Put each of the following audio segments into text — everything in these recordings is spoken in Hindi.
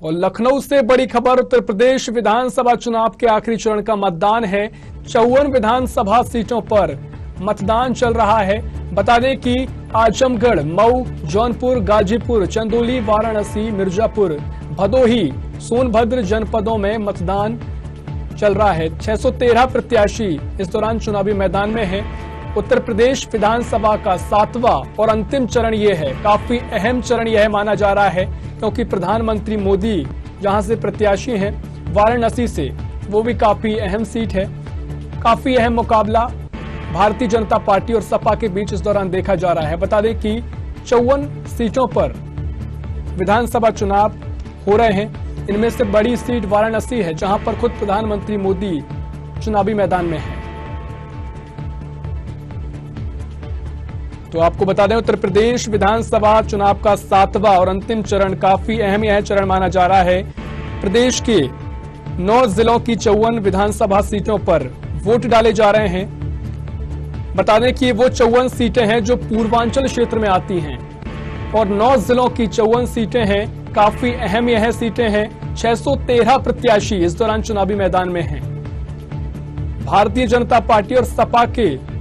और लखनऊ से बड़ी खबर, उत्तर प्रदेश विधानसभा चुनाव के आखिरी चरण का मतदान है। 54 विधानसभा सीटों पर मतदान चल रहा है। बता दें कि आजमगढ़, मऊ, जौनपुर, गाजीपुर, चंदौली, वाराणसी, मिर्जापुर, भदोही, सोनभद्र जनपदों में मतदान चल रहा है। 613 प्रत्याशी इस दौरान चुनावी मैदान में हैं। उत्तर प्रदेश विधानसभा का 7वां और अंतिम चरण ये है। काफी अहम चरण यह माना जा रहा है क्योंकि प्रधानमंत्री मोदी जहां से प्रत्याशी हैं, वाराणसी से, वो भी काफी अहम सीट है। काफी अहम मुकाबला भारतीय जनता पार्टी और सपा के बीच इस दौरान देखा जा रहा है। बता दें कि 54 सीटों पर विधानसभा चुनाव हो रहे हैं। इनमें से बड़ी सीट वाराणसी है जहां पर खुद प्रधानमंत्री मोदी चुनावी मैदान में है। तो आपको बता दें, उत्तर प्रदेश विधानसभा चुनाव का 7वां और अंतिम चरण काफी अहम यह चरण माना जा रहा है। प्रदेश के 9 जिलों की 54 विधानसभा सीटों पर वोट डाले जा रहे हैं। बता दें कि वो 54 सीटें हैं जो पूर्वांचल क्षेत्र में आती हैं और 9 जिलों की 54 सीटें हैं। काफी अहम यह सीटें हैं। 613 प्रत्याशी इस दौरान चुनावी मैदान में हैं। भारतीय जनता पार्टी और सपा के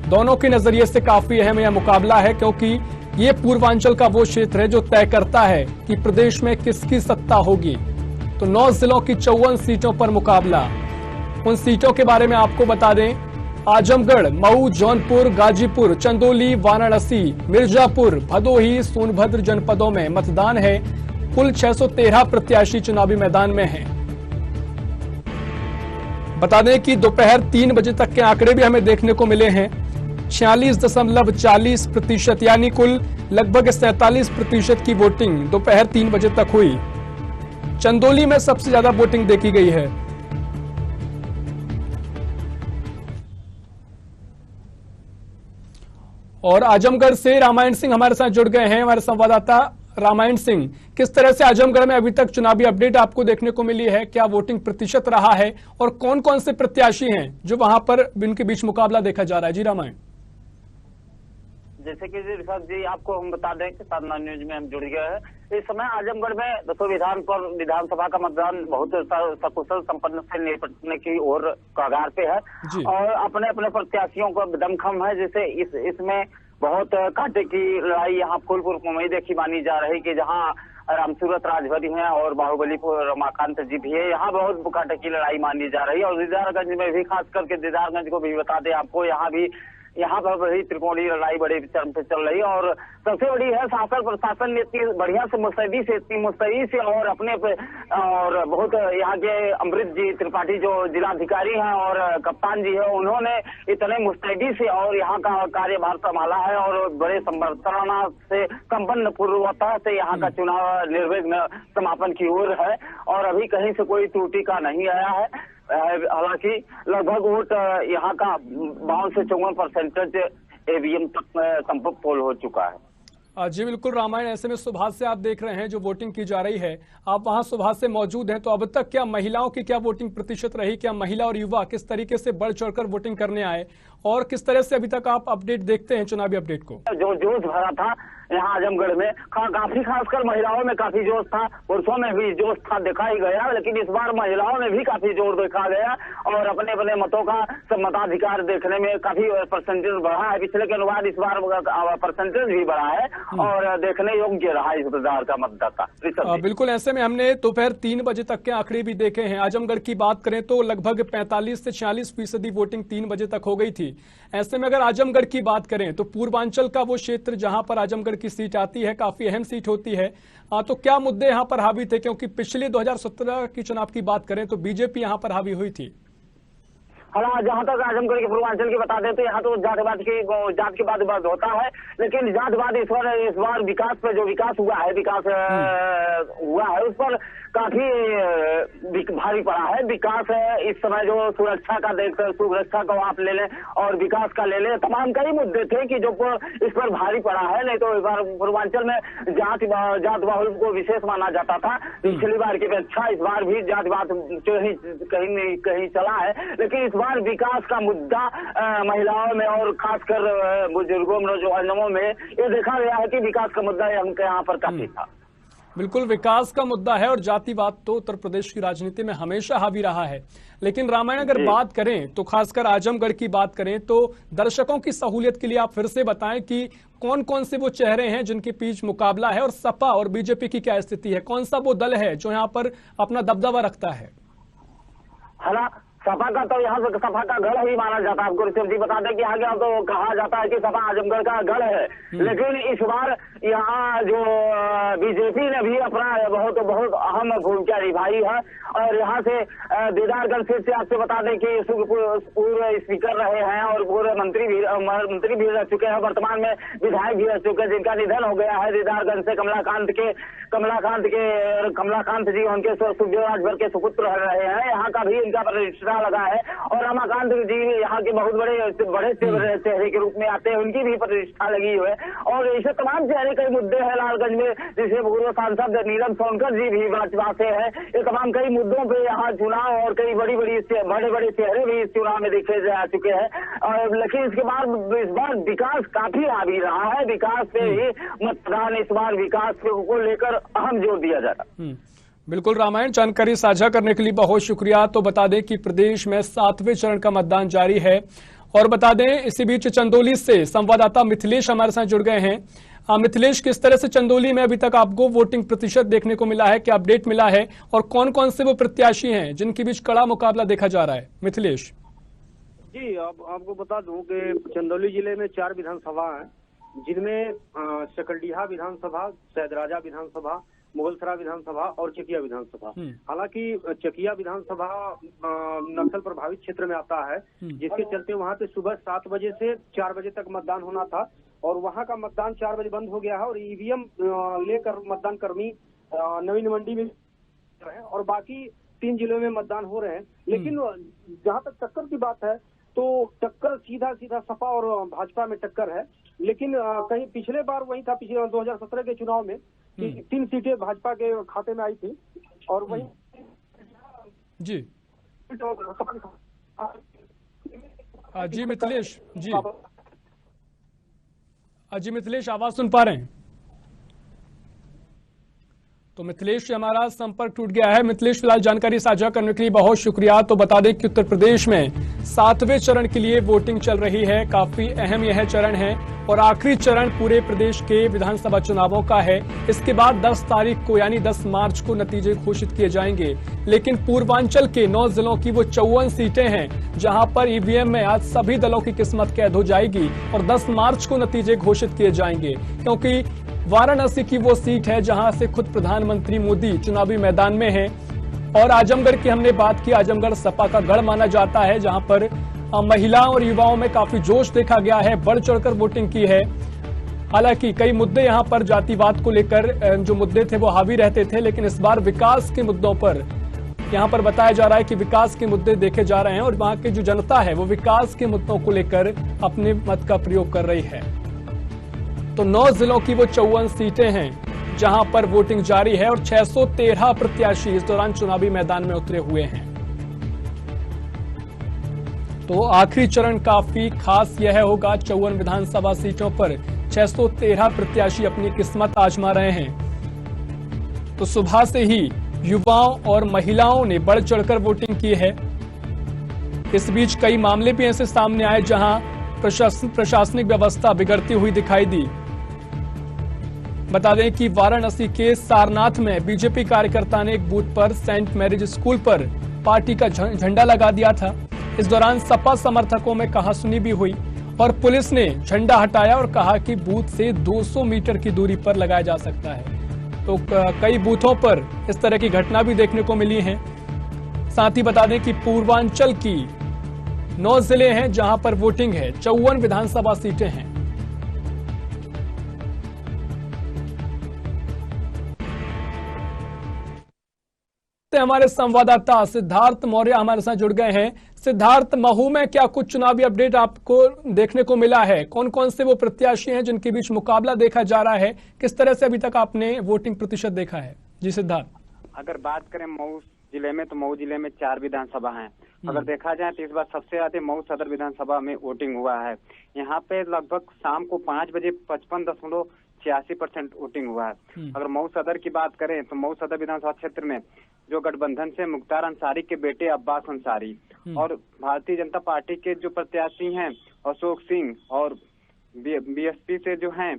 दोनों के नजरिए से काफी अहम यह मुकाबला है क्योंकि ये पूर्वांचल का वो क्षेत्र है जो तय करता है कि प्रदेश में किसकी सत्ता होगी। तो 9 जिलों की 54 सीटों पर मुकाबला। उन सीटों के बारे में आपको बता दें, आजमगढ़, मऊ, जौनपुर, गाजीपुर, चंदौली, वाराणसी, मिर्जापुर, भदोही, सोनभद्र जनपदों में मतदान है। कुल 613 प्रत्याशी चुनावी मैदान में हैं। बता दें कि दोपहर 3 बजे तक के आंकड़े भी हमें देखने को मिले हैं। 46.40% यानी कुल लगभग 47% की वोटिंग दोपहर 3 बजे तक हुई। चंदौली में सबसे ज्यादा वोटिंग देखी गई है। और आजमगढ़ से रामायण सिंह हमारे साथ जुड़ गए हैं, हमारे संवाददाता रामायण सिंह। किस तरह से आजमगढ़ में अभी तक चुनावी अपडेट आपको देखने को मिली है? क्या वोटिंग प्रतिशत रहा है और कौन कौन से प्रत्याशी हैं जो वहां पर इनके बीच मुकाबला देखा जा रहा है? जी रामायण। जैसे कि जी आपको हम बता दें कि साधना न्यूज में हम जुड़ गए हैं। इस समय आजमगढ़ में 200 विधानसभा का मतदान बहुत सकुशल संपन्न से निपटने की ओर कगार पे है और अपने अपने प्रत्याशियों का दमखम है। जैसे इसमें बहुत कांटे की लड़ाई यहाँ फूलपुर में देखी मानी जा रही कि जहाँ रामसूरत राजभरी हैं और बाहुबलीपुर रमाकांत जी भी है। यहाँ बहुत कांटे की लड़ाई मानी जा रही है और दीदारगंज में भी, खास करके दीदारगंज को भी बता दें आपको, यहाँ पर बड़ी त्रिकोणीय लड़ाई बड़े चरम पे चल रही है। और सबसे बड़ी है शासन प्रशासन ने इतनी बढ़िया से मुस्तैदी से और अपने पे और बहुत यहाँ के अमृत जी त्रिपाठी जो जिलाधिकारी हैं और कप्तान जी है, उन्होंने इतने मुस्तैदी से और यहाँ का कार्यभार संभाला है और बड़े संवर्धना से संपन्न पूर्वता से यहाँ का चुनाव निर्विघ्न समापन की ओर है और अभी कहीं से कोई त्रुटि का नहीं आया है। हालांकि लगभग वोट यहाँ का 52 से 54% ईवीएम तक संपर्क पोल हो चुका है। जी बिल्कुल रामायण। ऐसे में सुबह से आप देख रहे हैं जो वोटिंग की जा रही है, आप वहां सुबह से मौजूद हैं, तो अब तक क्या महिलाओं की क्या वोटिंग प्रतिशत रही? क्या महिला और युवा किस तरीके से बढ़ चढ़कर वोटिंग करने आए और किस तरह से अभी तक आप अपडेट देखते हैं चुनावी अपडेट को? जो जोश भरा था यहाँ आजमगढ़ में, काफी खासकर महिलाओं में काफी जोश था, पुरुषों में भी जोश था, देखा ही गया, लेकिन इस बार महिलाओं में भी काफी जोर देखा गया और अपने अपने मतों का मताधिकार देखने में काफी परसेंटेज बढ़ा है। पिछले के अनुसार इस बार परसेंटेज भी बढ़ा है और देखने योग्य रहा इस बार का मतदाता। बिल्कुल। ऐसे में हमने दोपहर 3 बजे तक के आंकड़े भी देखे हैं। आजमगढ़ की बात करें तो लगभग 45 से 46% वोटिंग 3 बजे तक हो गई थी। ऐसे में अगर आजमगढ़ की बात करें तो पूर्वांचल का वो क्षेत्र जहां पर आजमगढ़ की सीट आती है, काफी अहम सीट होती है। तो क्या मुद्दे यहां पर हावी थे? क्योंकि पिछले 2017 की चुनाव की बात करें तो बीजेपी यहां पर हावी हुई थी। हाँ, जहाँ तक आजमगढ़ के पूर्वांचल की बता दें तो यहाँ तो जात की बात होता है, लेकिन जातवाद इस बार विकास पे जो विकास हुआ है उस पर काफी भारी पड़ा है। विकास इस समय जो सुरक्षा को आप ले लें और विकास का ले लें, तमाम कई मुद्दे थे कि जो इस पर भारी पड़ा है। नहीं तो इस बार पूर्वांचल में जात बाहुल को विशेष माना जाता था। पिछली बार की अपेक्षा इस बार भी जातवाद कहीं चला है, लेकिन इस बार विकास का मुद्दा महिलाओं में और खासकर बुजुर्गों, नौजवानों में ये देखा गया है कि विकास का मुद्दा उनके यहाँ पर काफी था। बिल्कुल विकास का मुद्दा है और जातिवाद तो उत्तर प्रदेश की राजनीति में हमेशा हावी रहा है। लेकिन रामायण अगर बात करें तो खासकर आजमगढ़ की बात करें तो दर्शकों की सहूलियत के लिए आप फिर से बताएं कि कौन कौन से वो चेहरे हैं जिनके बीच मुकाबला है और सपा और बीजेपी की क्या स्थिति है, कौन सा वो दल है जो यहाँ पर अपना दबदबा रखता है। सपा का तो यहाँ से सपा का गढ़ ही माना जाता है। आपको ऋषभ जी बता दें कि आगे तो कहा जाता है कि सपा आजमगढ़ का गढ़ है, लेकिन इस बार यहाँ जो बीजेपी ने भी अपना बहुत अहम भूमिका निभाई है। और यहाँ से दीदारगंज सीट से आपसे बता दें कि पूर्व स्पीकर रहे हैं और पूर्व मंत्री भी रह चुके हैं, वर्तमान में विधायक भी रह चुके हैं, जिनका निधन हो गया है। दीदारगंज से कमलाकांत जी उनके सुखदेव राजभर के सुपुत्र रहे हैं। यहाँ का भी इनका प्रतिष्ठा लगा है और रमाकांत जी यहाँ के बहुत बड़े चेहरे के रूप में आते हैं, उनकी भी प्रतिष्ठा लगी हुई है। और ऐसे तमाम चेहरे कई मुद्दे हैं लालगंज में, जिसे पूर्व सांसद नीलम सोनकर जी भी भाजपा से है। ये तमाम कई मुद्दों पे यहाँ चुनाव और कई बड़े चेहरे भी इस चुनाव में देखे जा चुके हैं। लेकिन इसके बाद इस बार विकास काफी हावी रहा है, विकास पे ही मतदान इस बार विकास को लेकर अहम जोर दिया जा रहा है। बिल्कुल रामायण, जानकारी साझा करने के लिए बहुत शुक्रिया। तो बता दें कि प्रदेश में 7वें चरण का मतदान जारी है और बता दें इसी बीच चंदौली से संवाददाता मिथिलेश हमारे साथ जुड़ गए हैं। मिथिलेश, किस तरह से चंदौली में अभी तक आपको वोटिंग प्रतिशत देखने को मिला है, क्या अपडेट मिला है और कौन कौन से वो प्रत्याशी हैं जिनके बीच कड़ा मुकाबला देखा जा रहा है? मिथिलेश जी, अब आपको बता दूं कि चंदौली जिले में 4 विधानसभा हैं, जिनमें सकलडीहा विधानसभा, सैदराजा विधानसभा, मुगलसरा विधानसभा और चकिया विधानसभा। हालांकि चकिया विधानसभा नक्सल प्रभावित क्षेत्र में आता है, जिसके चलते वहां पे सुबह 7 बजे से 4 बजे तक मतदान होना था और वहां का मतदान 4 बजे बंद हो गया है और ईवीएम लेकर मतदान कर्मी नवीन मंडी में है और बाकी 3 जिलों में मतदान हो रहे हैं। लेकिन जहां तक टक्कर की बात है तो टक्कर सीधा सपा और भाजपा में टक्कर है। लेकिन कहीं पिछले बार वही था, पिछले 2017 के चुनाव में 3 सीटें भाजपा के खाते में आई थी और वही जी जी मिथिलेश जी मिथिलेश आवाज सुन पा रहे हैं? तो मिथिलेश से हमारा संपर्क टूट गया है। मिथिलेश फिलहाल जानकारी साझा करने के लिए बहुत शुक्रिया। तो बता दें कि उत्तर प्रदेश में 7वें चरण के लिए वोटिंग चल रही है, काफी अहम यह चरण है और आखिरी चरण पूरे प्रदेश के विधानसभा चुनावों का है। इसके बाद 10 तारीख को यानी 10 मार्च को नतीजे घोषित किए जाएंगे। लेकिन पूर्वांचल के 9 जिलों की वो 54 सीटें हैं जहां पर ईवीएम में आज सभी दलों की किस्मत कैद हो जाएगी और 10 मार्च को नतीजे घोषित किए जाएंगे, क्योंकि वाराणसी की वो सीट है जहां से खुद प्रधानमंत्री मोदी चुनावी मैदान में हैं। और आजमगढ़ की हमने बात की, आजमगढ़ सपा का गढ़ माना जाता है, जहां पर महिलाओं और युवाओं में काफी जोश देखा गया है, बढ़ चढ़कर वोटिंग की है। हालांकि कई मुद्दे यहां पर जातिवाद को लेकर जो मुद्दे थे वो हावी रहते थे, लेकिन इस बार विकास के मुद्दों पर यहां पर बताया जा रहा है कि विकास के मुद्दे देखे जा रहे हैं और वहां की जो जनता है वो विकास के मुद्दों को लेकर अपने मत का प्रयोग कर रही है। तो 9 जिलों की वो 54 सीटें हैं जहां पर वोटिंग जारी है और 613 प्रत्याशी इस दौरान चुनावी मैदान में उतरे हुए हैं। तो आखिरी चरण काफी खास यह होगा, 54 विधानसभा सीटों पर 613 प्रत्याशी अपनी किस्मत आजमा रहे हैं। तो सुबह से ही युवाओं और महिलाओं ने बढ़ चढ़कर वोटिंग की है। इस बीच कई मामले भी ऐसे सामने आए जहां प्रशासनिक व्यवस्था बिगड़ती हुई दिखाई दी। बता दें कि वाराणसी के सारनाथ में बीजेपी कार्यकर्ता ने एक बूथ पर सेंट मैरिज स्कूल पर पार्टी का झंडा लगा दिया था। इस दौरान सपा समर्थकों में कहासुनी भी हुई और पुलिस ने झंडा हटाया और कहा कि बूथ से 200 मीटर की दूरी पर लगाया जा सकता है। तो कई बूथों पर इस तरह की घटना भी देखने को मिली है। साथ ही बता दें कि पूर्वांचल की 9 जिले हैं जहां पर वोटिंग है, 54 विधानसभा सीटें हैं। हमारे संवाददाता सिद्धार्थ मौर्य हमारे साथ जुड़ गए हैं। सिद्धार्थ, महू में क्या कुछ चुनावी अपडेट आपको देखने को मिला है? कौन कौन से वो प्रत्याशी हैं जिनके बीच मुकाबला देखा जा रहा है? किस तरह से अभी तक आपने वोटिंग प्रतिशत देखा है? जी सिद्धार्थ, अगर बात करें मऊ जिले में तो मऊ जिले में 4 विधानसभा हैं। अगर देखा जाए तो इस बार सबसे ज्यादा मऊ सदर विधानसभा में वोटिंग हुआ है। यहाँ पे लगभग शाम को 5 बजे 86% वोटिंग हुआ है। अगर मऊ सदर की बात करें तो मऊ सदर विधानसभा क्षेत्र में जो गठबंधन से मुख्तार अंसारी के बेटे अब्बास अंसारी और भारतीय जनता पार्टी के जो प्रत्याशी हैं अशोक सिंह और बीएसपी से जो हैं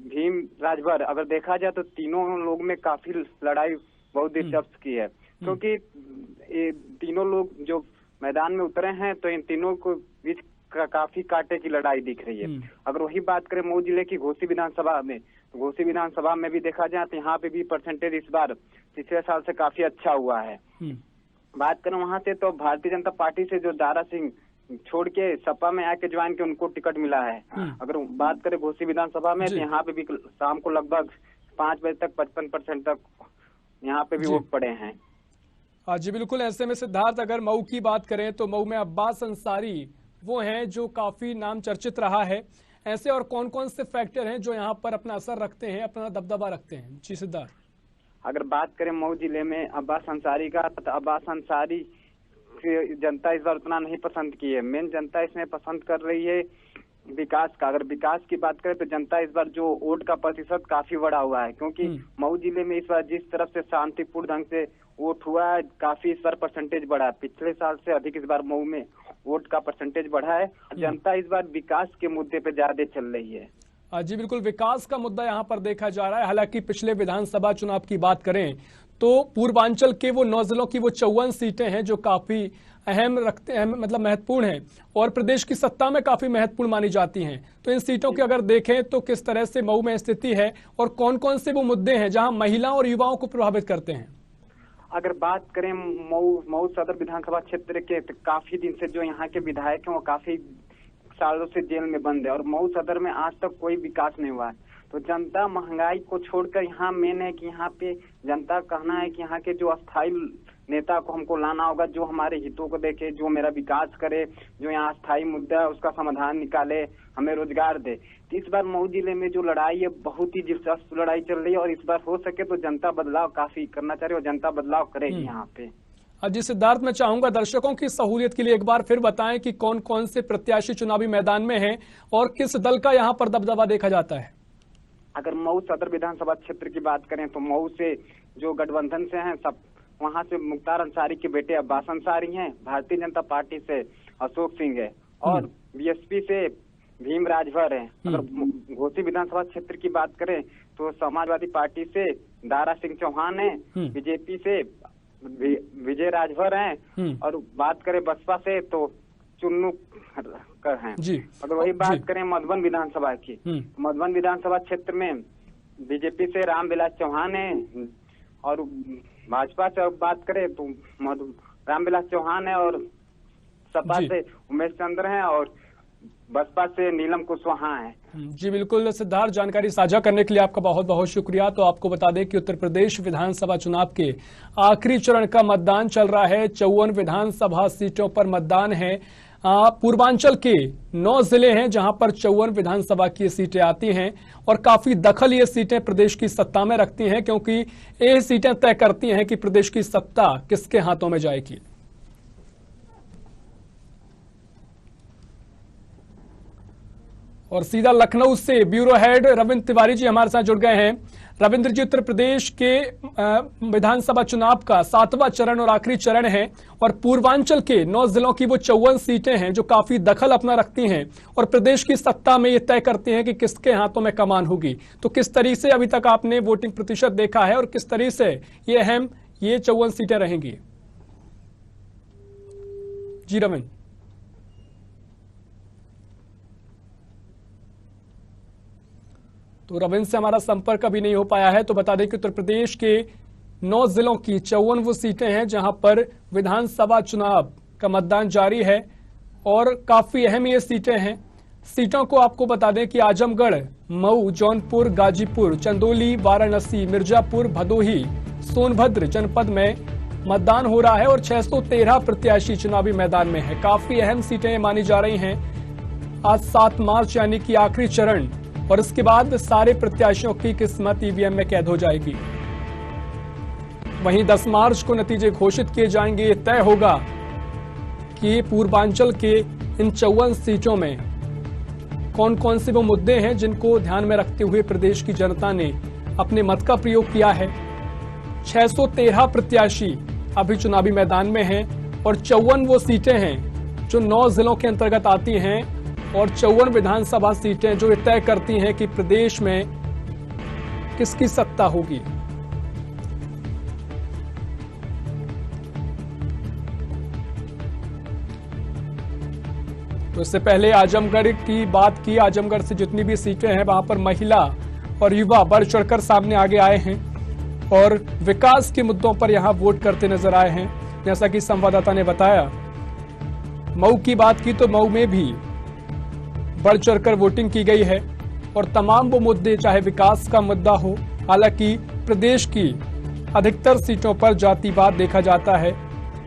भीम राजभर, अगर देखा जाए तो तीनों लोग में काफी लड़ाई बहुत दिलचस्प की है, क्योंकि ये तीनों लोग जो मैदान में उतरे हैं तो इन तीनों को बीच काफी कांटे की लड़ाई दिख रही है। अगर वही बात करें मऊ जिले की घोसी विधानसभा में, तो घोसी विधानसभा में भी देखा जाए तो यहाँ पे भी परसेंटेज इस बार पिछले साल से काफी अच्छा हुआ है। बात करें वहाँ से तो भारतीय जनता पार्टी से जो दारा सिंह छोड़ के सपा में आके ज्वाइन के उनको टिकट मिला है। अगर बात करें घोसी विधानसभा में तो यहाँ पे भी शाम को लगभग 5 बजे तक 55% तक यहाँ पे भी वोट पड़े हैं। जी बिल्कुल। ऐसे में सिद्धार्थ, अगर मऊ की बात करें तो मऊ में अब्बास अंसारी वो हैं जो काफी नाम चर्चित रहा है। ऐसे और कौन कौन से फैक्टर हैं जो यहाँ पर अपना असर रखते हैं, अपना दबदबा रखते हैं? जी सिद्धार्थ, अगर बात करें मऊ जिले में अब्बास अंसारी का, तो अब्बास अंसारी जनता इस बार उतना नहीं पसंद की है। मेन जनता इसमें पसंद कर रही है विकास का। अगर विकास की बात करें तो जनता इस बार जो वोट का प्रतिशत काफी बढ़ा हुआ है, क्योंकि मऊ जिले में इस बार जिस तरफ से शांतिपूर्ण ढंग से वोट हुआ है काफी इस बार परसेंटेज बढ़ा है। पिछले साल से अधिक इस बार मऊ में वोट का परसेंटेज बढ़ा है। जनता इस बार विकास के मुद्दे पे ज्यादा चल रही है। जी बिल्कुल, विकास का मुद्दा यहाँ पर देखा जा रहा है। हालांकि पिछले विधानसभा चुनाव की बात करें तो पूर्वांचल के वो 9 जिलों की वो 54 सीटें हैं जो काफी अहम रखते हैं, मतलब महत्वपूर्ण हैं और प्रदेश की सत्ता में काफी महत्वपूर्ण मानी जाती हैं। तो इन सीटों की अगर देखें तो किस तरह से मऊ में स्थिति है और कौन कौन से वो मुद्दे हैं जहां महिलाओं और युवाओं को प्रभावित करते हैं? अगर बात करें मऊ सदर विधानसभा क्षेत्र के, तो काफी दिन से जो यहाँ के विधायक हैं वो काफी सालों से जेल में बंद है और मऊ सदर में आज तक कोई विकास नहीं हुआ है। तो जनता महंगाई को छोड़कर यहाँ मेन है कि यहाँ पे जनता कहना है कि यहाँ के जो अस्थायी नेता को हमको लाना होगा, जो हमारे हितों को देखे, जो मेरा विकास करे, जो यहाँ स्थायी मुद्दा है उसका समाधान निकाले, हमें रोजगार दे। तो इस बार मऊ जिले में जो लड़ाई है बहुत ही दिलचस्प लड़ाई चल रही है और इस बार हो सके तो जनता बदलाव काफी करना चाह रही है और जनता बदलाव करेगी यहाँ पे। जी सिद्धार्थ, मैं चाहूंगा दर्शकों की सहूलियत के लिए एक बार फिर बताएं कि कौन कौन से प्रत्याशी चुनावी मैदान में हैं और किस दल का यहाँ पर दबदबा देखा जाता है। अगर मऊ सदर विधानसभा क्षेत्र की बात करें तो मऊ से जो गठबंधन से हैं सब, वहां से मुख्तार अंसारी के बेटे अब्बास अंसारी हैं, भारतीय जनता पार्टी से अशोक सिंह है और बीएसपी से भीम राजभर है। अगर घोसी विधानसभा क्षेत्र की बात करें तो समाजवादी पार्टी से दारा सिंह चौहान है, बीजेपी से विजय राजभर हैं और बात करें बसपा से तो चुन्नू कर हैं। अगर वही बात करें मधुबन विधानसभा की, मधुबन विधानसभा क्षेत्र में बीजेपी से रामविलास चौहान है और भाजपा से बात करें तो रामविलास चौहान है और सपा से उमेश चंद्र हैं और बसपा से नीलम कुशवाहा है। जी बिल्कुल सिद्धार्थ, जानकारी साझा करने के लिए आपका बहुत बहुत शुक्रिया। तो आपको बता दें कि उत्तर प्रदेश विधानसभा चुनाव के आखिरी चरण का मतदान चल रहा है। 54 विधानसभा सीटों पर मतदान है। पूर्वांचल के 9 जिले हैं जहां पर 54 विधानसभा की सीटें आती हैं और काफी दखल ये सीटें प्रदेश की सत्ता में रखती हैं, क्योंकि ये सीटें तय करती हैं कि प्रदेश की सत्ता किसके हाथों में जाएगी। और सीधा लखनऊ से ब्यूरो हेड रविंद्र तिवारी जी हमारे साथ जुड़ गए हैं। रविंद्र जी, उत्तर प्रदेश के विधानसभा चुनाव का 7वां चरण और आखिरी चरण है और पूर्वांचल के 9 जिलों की वो 54 सीटें हैं जो काफी दखल अपना रखती हैं और प्रदेश की सत्ता में ये तय करती हैं कि किसके हाथों में कमान होगी। तो किस तरीके से अभी तक आपने वोटिंग प्रतिशत देखा है और किस तरीके से ये अहम 54 सीटें रहेंगी? जी रविंद्र। तो रविंद्र से हमारा संपर्क अभी नहीं हो पाया है। तो बता दें कि उत्तर प्रदेश के 9 जिलों की 54 वो सीटें हैं जहां पर विधानसभा चुनाव का मतदान जारी है और काफी अहम ये सीटें हैं। सीटों को आपको बता दें कि आजमगढ़, मऊ, जौनपुर, गाजीपुर, चंदौली, वाराणसी, मिर्जापुर, भदोही, सोनभद्र जनपद में मतदान हो रहा है और 613 प्रत्याशी चुनावी मैदान में है। काफी अहम सीटें मानी जा रही हैं। आज 7 मार्च यानी कि आखिरी चरण और इसके बाद सारे प्रत्याशियों की किस्मत ईवीएम में कैद हो जाएगी। वहीं 10 मार्च को नतीजे घोषित किए जाएंगे। ये तय होगा कि पूर्वांचल के इन 54 सीटों में कौन कौन से वो मुद्दे हैं जिनको ध्यान में रखते हुए प्रदेश की जनता ने अपने मत का प्रयोग किया है। 613 प्रत्याशी अभी चुनावी मैदान में हैं और 54 वो सीटें हैं जो 9 जिलों के अंतर्गत आती हैं और 54 विधानसभा सीटें जो तय करती हैं कि प्रदेश में किसकी सत्ता होगी। तो इससे पहले आजमगढ़ की बात की। आजमगढ़ से जितनी भी सीटें हैं वहां पर महिला और युवा बढ़ चढ़कर सामने आगे आए हैं और विकास के मुद्दों पर यहां वोट करते नजर आए हैं। जैसा कि संवाददाता ने बताया, मऊ की बात की तो मऊ में भी बढ़ चढ़कर वोटिंग की गई है और तमाम वो मुद्दे, चाहे विकास का मुद्दा हो, हालांकि प्रदेश की अधिकतर सीटों पर जातिवाद देखा जाता है,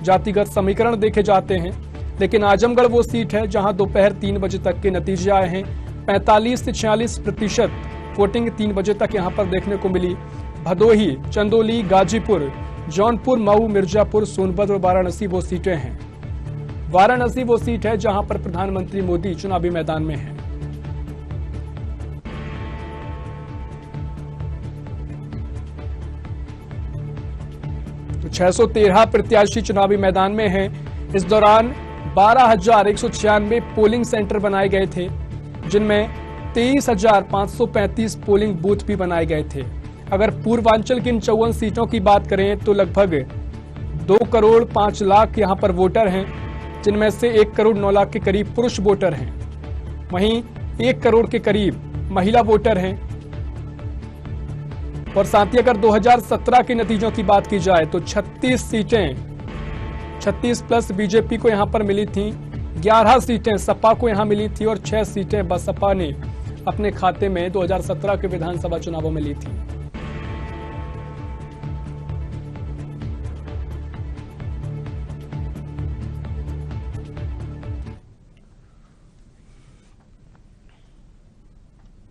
जातिगत समीकरण देखे जाते हैं, लेकिन आजमगढ़ वो सीट है जहां दोपहर 3 बजे तक के नतीजे आए हैं। 45 से 46% वोटिंग 3 बजे तक यहां पर देखने को मिली। भदोही, चंदौली, गाजीपुर, जौनपुर, मऊ, मिर्जापुर, सोनभद्र और वाराणसी वो सीटें हैं। वाराणसी वो सीट है जहां पर प्रधानमंत्री मोदी चुनावी मैदान में हैं। तो 613 प्रत्याशी चुनावी मैदान में हैं। इस दौरान 12,196 पोलिंग सेंटर बनाए गए थे, जिनमें 23,535 पोलिंग बूथ भी बनाए गए थे। अगर पूर्वांचल की इन 54 सीटों की बात करें तो लगभग 2 करोड़ 5 लाख यहां पर वोटर हैं, जिनमें से 1 करोड़ 9 लाख के करीब पुरुष वोटर हैं। वहीं 1 करोड़ के करीब महिला वोटर हैं। और साथ ही अगर 2017 के नतीजों की बात की जाए तो 36 सीटें 36 प्लस बीजेपी को यहां पर मिली थी, 11 सीटें सपा को यहां मिली थी और 6 सीटें बसपा ने अपने खाते में 2017 के विधानसभा चुनावों में ली थी।